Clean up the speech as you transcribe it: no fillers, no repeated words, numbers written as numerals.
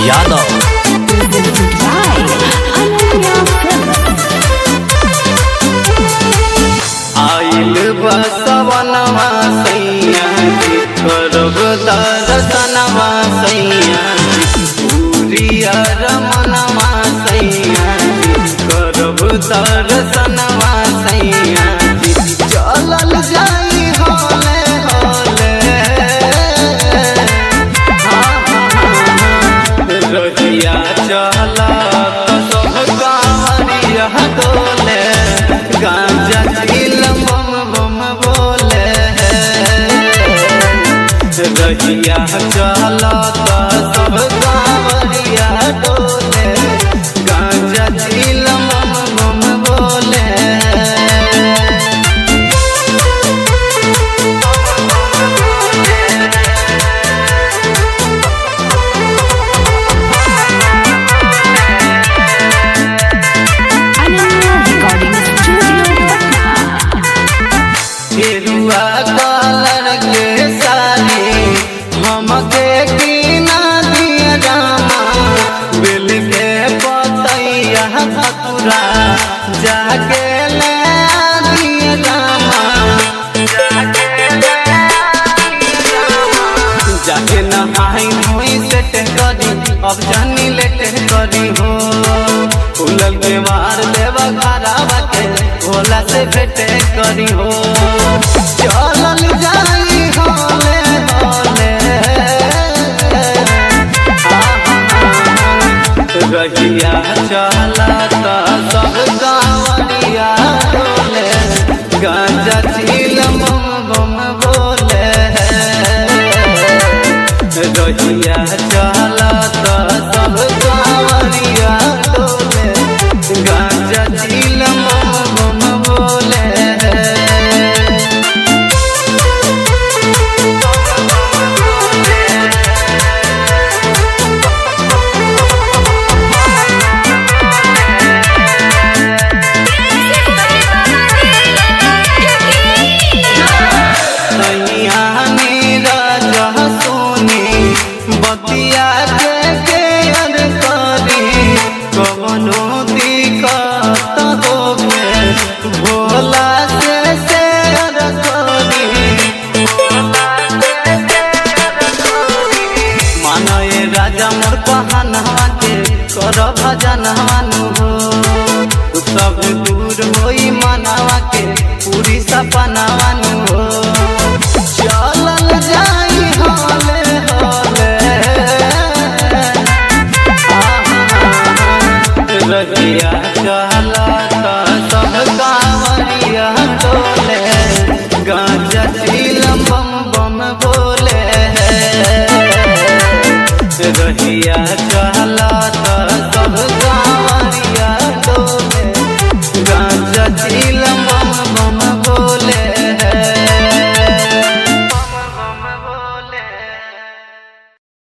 यादव। आइल बसवनवा सैया करब दर्शनवा सैया पूरिया रमनवा सैया करब दर्शनवा सैया चलल जाई होले होले रहिया चला सब कांवरिया डोले गांजा चिलम बम बोले रहिया चला सब कांवरिया डोले गांजा चिलम बम बोले। गेरुआ कलर के साड़ी हमके कीना दिया रामा बिल के पतैया धतुरा जाके ले दिया रामा जाके नहाई धोई सेट करी अब जानी लेट करी हो फूलल के मार देवा घरावा के भोला से भेटे करी हो चलल जाई होले होले रहिया चला सब कांवरिया डोले गांजा चिलम बम बोले रहिया चला सब कांवरिया डोले गांजा चिलम बम बोले। बतिया के केयर करी कवनो दिक्कत होवे भोला से शेयर करी मानो ये राजा मोर कहनवा के कर भजनवा